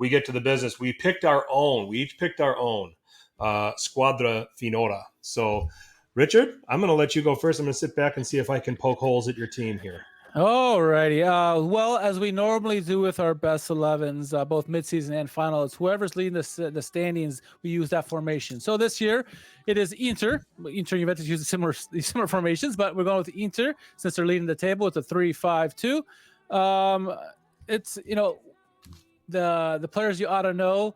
we get to the business. We picked our own. We each picked our own squadra finora. So, Richard, I'm going to let you go first. I'm going to sit back and see if I can poke holes at your team here. Alrighty. Well, as we normally do with our best 11s, both midseason and final, it's whoever's leading the standings. We use that formation. So this year, it is Inter. Inter and Juventus use similar formations, but we're going with Inter since they're leading the table with a 3-5-2. It's the players you ought to know.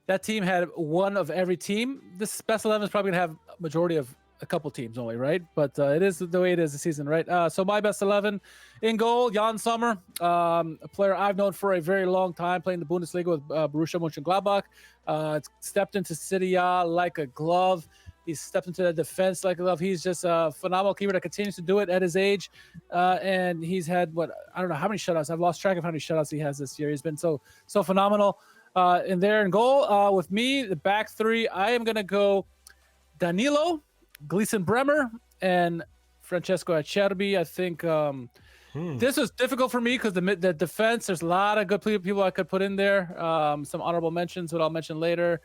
That team had one of every team. This best 11 is probably going to have a majority of a couple teams only, right? But it is the way it is this season, right? So my best 11 in goal, Jan Sommer, a player I've known for a very long time, playing the Bundesliga with Borussia Mönchengladbach. Stepped into Serie A like a glove. He's stepped into the defense like a glove. He's just a phenomenal keeper that continues to do it at his age. And he's had, I don't know how many shutouts. I've lost track of how many shutouts he has this year. He's been so phenomenal in there in goal. With me, the back three, I am going to go Danilo, Gleason Bremer, and Francesco Acerbi. I think this was difficult for me because the defense, there's a lot of good people I could put in there. Some honorable mentions, what I'll mention later.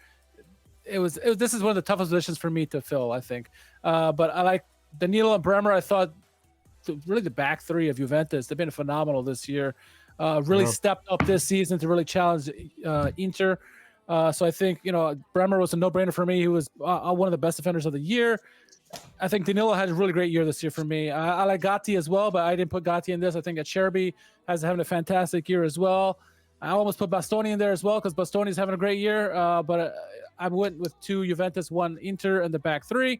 This is one of the toughest positions for me to fill, I think. But I like Danilo and Bremer. I thought really the back three of Juventus, they've been phenomenal this year. Really stepped up this season to really challenge Inter. So I think, Bremer was a no-brainer for me. He was one of the best defenders of the year. I think Danilo had a really great year this year for me. I like Gatti as well, but I didn't put Gatti in this. I think Acerbi has having a fantastic year as well. I almost put Bastoni in there as well because Bastoni's having a great year. But I went with 2 Juventus, 1 Inter, and the back 3.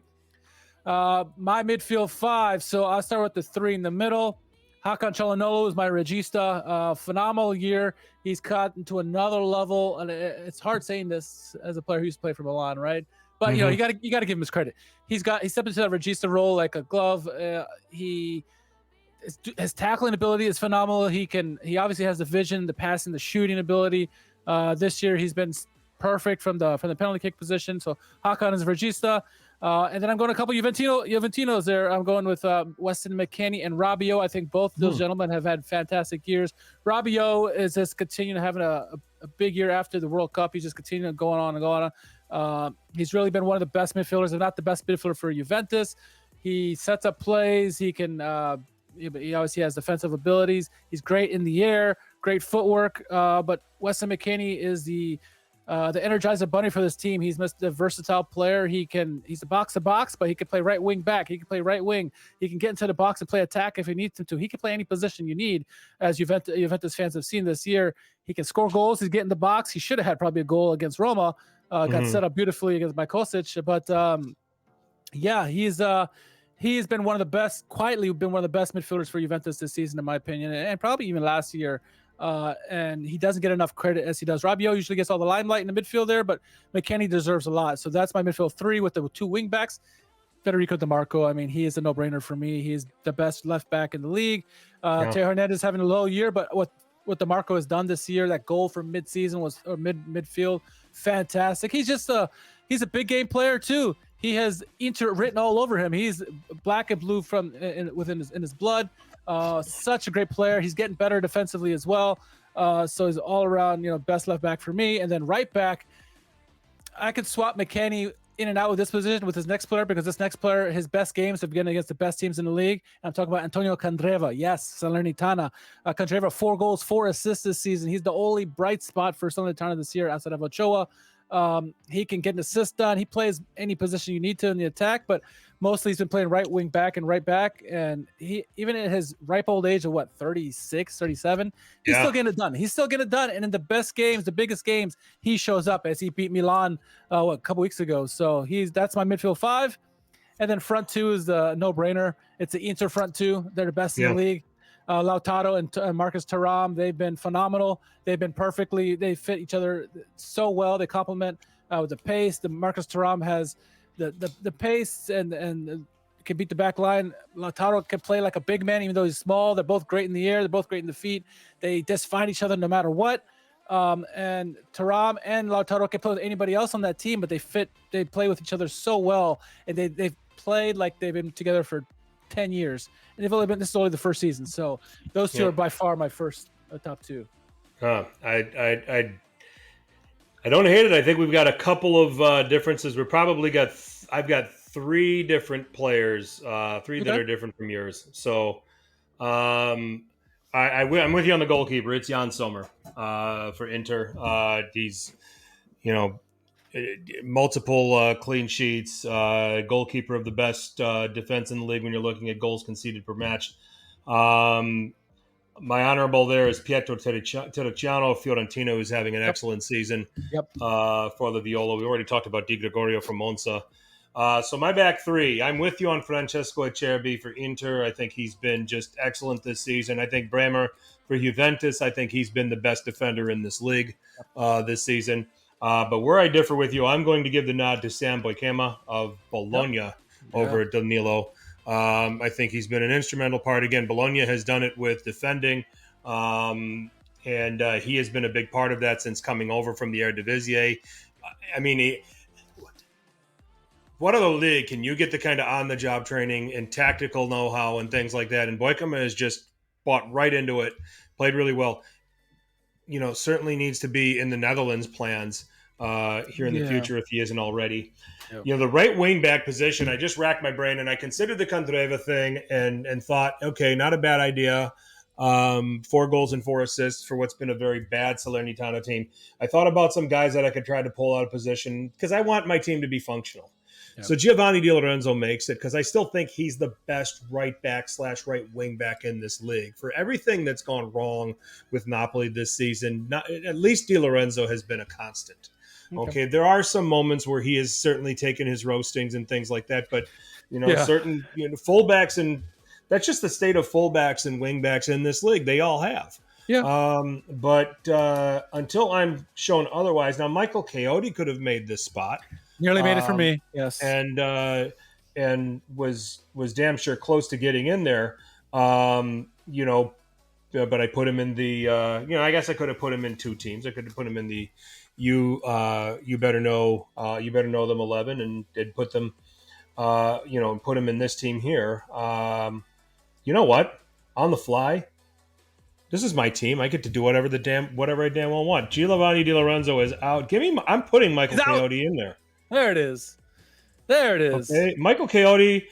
My midfield 5. So I'll start with the 3 in the middle. Hakan Çalhanoğlu is my regista. Phenomenal year. He's cut into another level, and it's hard saying this as a player who used to play for Milan, right? But you got to give him his credit. He stepped into that regista role like a glove. His tackling ability is phenomenal. He obviously has the vision, the passing, the shooting ability. This year he's been perfect from the penalty kick position. So Hakan is regista. And then I'm going a couple Juventinos there. I'm going with Weston McKennie and Rabiot. I think both of those gentlemen have had fantastic years. Rabiot is just continuing having a big year after the World Cup. He's just continuing going on and going on. He's really been one of the best midfielders, if not the best midfielder for Juventus. He sets up plays. He can. He obviously has defensive abilities. He's great in the air, great footwork. But Weston McKennie is the Energizer Bunny for this team. He's a versatile player. He's a box to box, but he can play right wing back. He can play right wing. He can get into the box and play attack if he needs to. He can play any position you need, as Juventus fans have seen this year. He can score goals. He's getting the box. He should have had probably a goal against Roma. Got set up beautifully against Kostic. But he's been one of the best, quietly been one of the best midfielders for Juventus this season, in my opinion, and probably even last year. And he doesn't get enough credit as he does. Rabiot usually gets all the limelight in the midfield there, but McKennie deserves a lot. So that's my midfield 3 with the 2 wing backs. Federico Di Marco, I mean, he is a no-brainer for me. He's the best left back in the league. Teo Hernandez having a low year, but what Di Marco has done this year, that goal from midseason or midfield, fantastic. He's just he's a big game player too. He has Inter written all over him. He's black and blue in his blood. Such a great player. He's getting better defensively as well. So he's all around, best left back for me. And then right back, I could swap McKennie in and out with this position with his next player, because this next player, his best games have been against the best teams in the league. I'm talking about Antonio Candreva. Yes, Salernitana. Candreva, 4 goals, 4 assists this season. He's the only bright spot for Salernitana this year outside of Ochoa. He can get an assist done. He plays any position you need to in the attack, but mostly he's been playing right wing back and right back. And he, even at his ripe old age of 36, 37, he's still getting it done. He's still getting it done. And in the best games, the biggest games, he shows up, as he beat Milan a couple weeks ago. So that's my midfield 5. And then front 2 is the no-brainer. It's the Inter front 2. They're the best in the league. Lautaro and Marcus Thuram, they've been phenomenal. They fit each other so well. They complement with the pace. The Marcus Thuram has the pace and can beat the back line. Lautaro can play like a big man, even though he's small. They're both great in the air. They're both great in the feet. They just find each other no matter what. And Thuram and Lautaro can play with anybody else on that team, but they play with each other so well, and they've played like they've been together for 10 years, and this is only the first season. So those two are by far my first top 2. I don't hate it. I think we've got a couple of differences. I've got three different players, three that Okay. are different from yours. So um, I'm with you on the goalkeeper. It's Jan Sommer for Inter. He's you know multiple clean sheets, goalkeeper of the best defense in the league when you're looking at goals conceded per match. Um, my honorable there is Pietro Terracciano of Fiorentina, who's having an Yep. excellent season Yep. for the Viola. We already talked about Di Gregorio from Monza. So my back three, I'm with you on Francesco Acerbi for Inter. I think he's been just excellent this season. I think Bremer for Juventus, I think he's been the best defender in this league this season. But where I differ with you, I'm going to give the nod to Sam Boikema of Yep. Bologna Yeah. over at Danilo. I think he's been an instrumental part. Again, Bologna has done it with defending, and he has been a big part of that since coming over from the Eredivisie. I mean, what other league can you get the kind of on-the-job training and tactical know-how and things like that? And Boykema has just bought right into it, played really well. Certainly needs to be in the Netherlands plans here in the Yeah. future if he isn't already. Yep. The right wing back position, I just racked my brain and I considered the Candreva thing and thought, okay, not a bad idea. 4 goals and 4 assists for what's been a very bad Salernitana team. I thought about some guys that I could try to pull out of position because I want my team to be functional. Yep. So Giovanni Di Lorenzo makes it because I still think he's the best right back / right wing back in this league. For everything that's gone wrong with Napoli this season, at least Di Lorenzo has been a constant. Okay, there are some moments where he has certainly taken his roastings and things like that, but certain fullbacks, and that's just the state of fullbacks and wingbacks in this league. They all have. Yeah. But until I'm shown otherwise, now Michael Coyote could have made this spot. Nearly made it for me. Yes. And was damn sure close to getting in there. But I put him in the I guess I could have put him in 2 teams. I could have put him in the you better know them 11 and did put them and put him in this team here. You know what? On the fly, this is my team. I get to do whatever I damn well want. Giovanni Di Lorenzo is out. I'm putting Michael Coyote in there. There it is. Okay, Michael Coyote,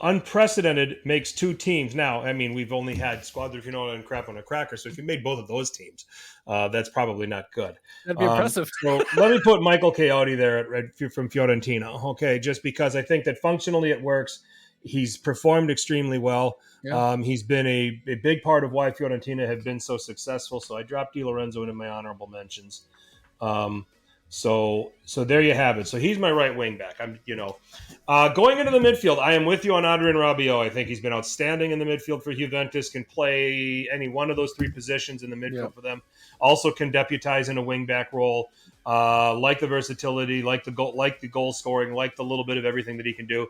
unprecedented, makes 2 teams. Now, I mean, we've only had Squadra Finale and Crap on a Cracker, so if you made both of those teams, that's probably not good. That'd be impressive. So let me put Michael Coyote there from Fiorentina, okay, just because I think that functionally it works. He's performed extremely well. Yeah. He's been a big part of why Fiorentina have been so successful, so I dropped Di Lorenzo into my honorable mentions. So there you have it. So he's my right wing back. Going into the midfield, I am with you on Adrien Rabiot. I think he's been outstanding in the midfield for Juventus. Can play any one of those 3 positions in the midfield for them. Also can deputize in a wing back role. Like the versatility, like the goal scoring, like the little bit of everything that he can do.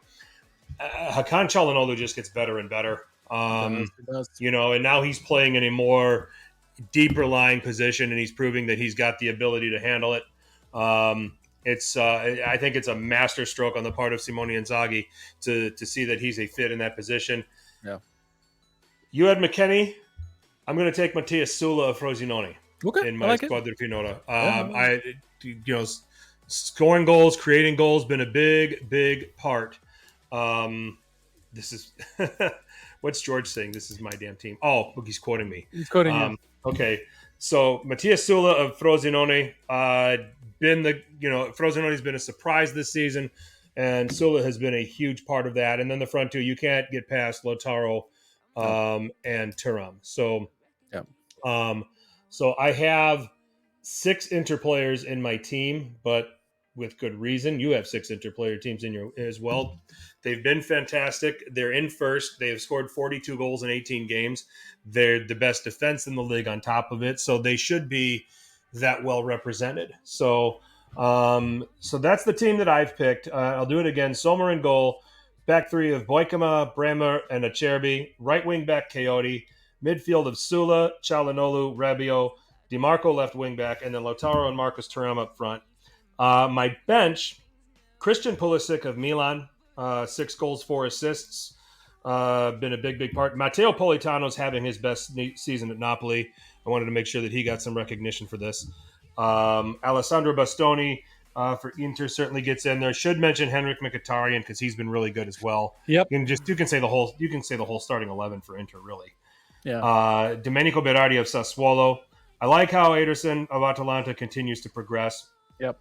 Hakan Çalhanoğlu just gets better and better. And now he's playing in a more deeper lying position, and he's proving that he's got the ability to handle it. I think it's a master stroke on the part of Simone Inzaghi to see that he's a fit in that position. Yeah. You had McKennie. I'm going to take Mattias Sula of Frosinone in my Squadra Finora. Scoring goals, creating goals, been a big part. This is what's George saying? This is my damn team. Oh, he's quoting me. He's quoting you. Okay. So Mattias Sula of Frosinone, Frosinone's been a surprise this season, and Sula has been a huge part of that. And then the front 2, you can't get past Lautaro and Thuram. So, so I have 6 Inter players in my team, but with good reason. You have 6 interplayer teams in your as well. They've been fantastic. They're in first. They have scored 42 goals in 18 games. They're the best defense in the league on top of it. So they should be that well represented. So that's the team that I've picked. I'll do it again. Sommer in goal. Back 3 of Boykema, Bremer, and Acerbi. Right wing back Coyote. Midfield of Sula, Çalhanoğlu, Rabiot. DiMarco left wing back. And then Lautaro and Marcus Thuram up front. My bench, Christian Pulisic of Milan, 6 goals, 4 assists, been a big part. Matteo Politano's having his best season at Napoli. I wanted to make sure that he got some recognition for this. Alessandro Bastoni for Inter certainly gets in there. Should mention Henrik Mkhitaryan because he's been really good as well. Yep. You can say the whole starting 11 for Inter really. Yeah. Domenico Berardi of Sassuolo. I like how Ederson of Atalanta continues to progress. Yep.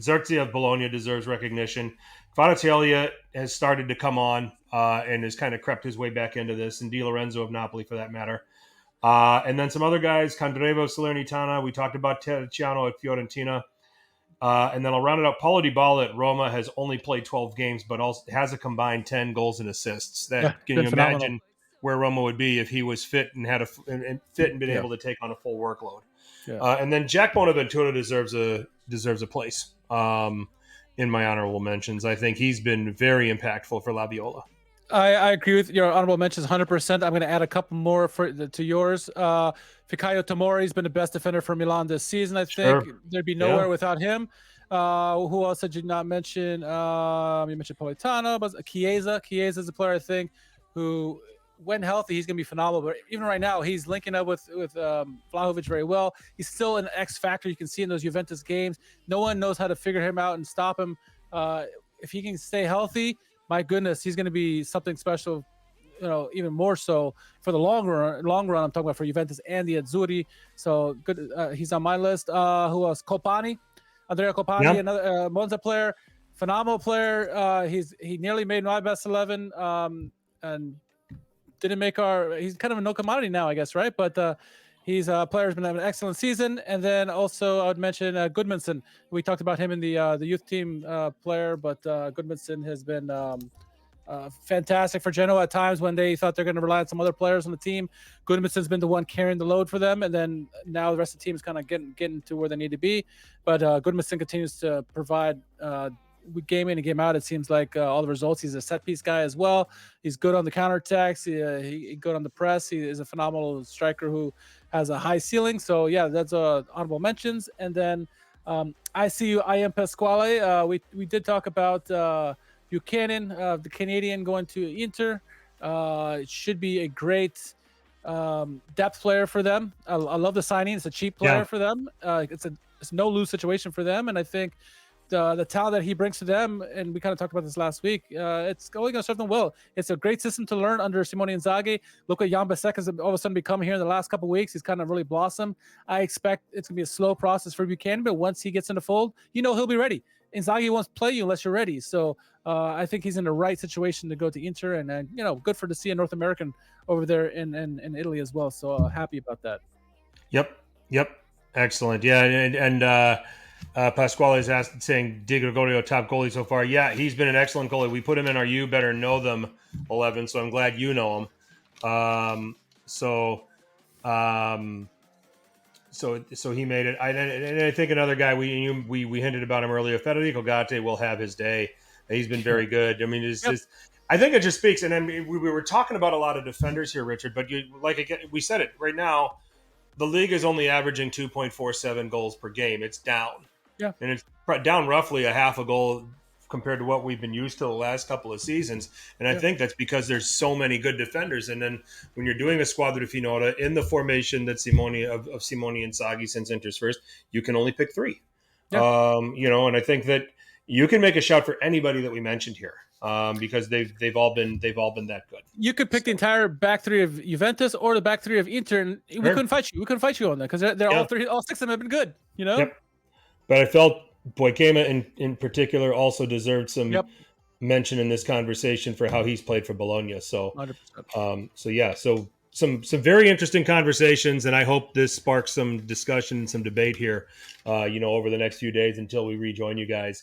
Xerxes of Bologna deserves recognition. Kvaratskhelia has started to come on and has kind of crept his way back into this, and Di Lorenzo of Napoli for that matter. And then some other guys, Candreva of Salernitana. We talked about Terracciano at Fiorentina. And then I'll round it up. Paulo Dybala at Roma has only played 12 games, but also has a combined 10 goals and assists. Can you imagine where Roma would be if he was fit and had been able to take on a full workload? Yeah. And then Jack Bonaventura deserves a place in my honorable mentions. I think he's been very impactful for La Viola. I agree with your honorable mentions 100%. I'm going to add a couple more to yours. Fikayo Tomori has been the best defender for Milan this season, I think. Sure. There'd be nowhere without him. Who else did you not mention? You mentioned Politano, but Chiesa. Chiesa is a player, I think, who, when healthy, he's going to be phenomenal. But even right now, he's linking up with Vlahovic very well. He's still an X factor. You can see in those Juventus games. No one knows how to figure him out and stop him. If he can stay healthy, my goodness, he's going to be something special, even more so for the long run. I'm talking about for Juventus and the Azzurri. So good. He's on my list. Who else? Andrea Copani, another Monza player, phenomenal player. He nearly made my best 11 and didn't make he's kind of a no commodity now, I guess, right? But he's a player who's been having an excellent season. And then also I would mention Goodmanson. We talked about him in the youth team player, but Goodmanson has been fantastic for Genoa at times when they thought they're going to rely on some other players on the team. Goodmanson's been the one carrying the load for them, and then now the rest of the team is kind of getting to where they need to be. But Goodmanson continues to provide game in and game out. It seems like all the results. He's a set piece guy as well. He's good on the counterattacks. He's good on the press. He is a phenomenal striker who has a high ceiling. So yeah, that's honorable mentions. And then I see you, I am Pasquale. We did talk about Buchanan, the Canadian, going to Inter. It should be a great depth player for them. I love the signing. It's a cheap player for them. It's a no-lose situation for them, and I think the talent that he brings to them, and we kind of talked about this last week, it's only going to serve them well. It's a great system to learn under Simone Inzaghi. Look at Jan Besek has all of a sudden become here in the last couple of weeks. He's kind of really blossomed. I expect it's going to be a slow process for Buchanan, but once he gets in the fold, he'll be ready. Inzaghi won't play you unless you're ready. So I think he's in the right situation to go to Inter, and good to see a North American over there in Italy as well. So happy about that. Yep. Excellent. Yeah, and Pasquale is saying Di Gregorio top goalie so far. Yeah, he's been an excellent goalie. We put him in our You Better Know Them 11, so I'm glad you know him. So he made it. I think another guy we hinted about him earlier, Federico Gatte, will have his day. He's been very good. I mean, I think it just speaks. And then we were talking about a lot of defenders here, Richard. But we said it right now. The league is only averaging 2.47 goals per game. It's down. Yeah, and it's down roughly a half a goal compared to what we've been used to the last couple of seasons. And I think that's because there's so many good defenders. And then when you're doing a squadra finora in the formation that Simone Inzaghi since Inter's first, you can only pick three. Yeah. And I think that you can make a shout for anybody that we mentioned here because they've all been that good. You could pick the entire back three of Juventus or the back three of Inter, and we couldn't fight you. We couldn't fight you on that because they're all six of them have been good. Yep. But I felt Boykema in particular also deserved some mention in this conversation for how he's played for Bologna. So, 100%. So some very interesting conversations, and I hope this sparks some discussion and some debate here, over the next few days until we rejoin you guys.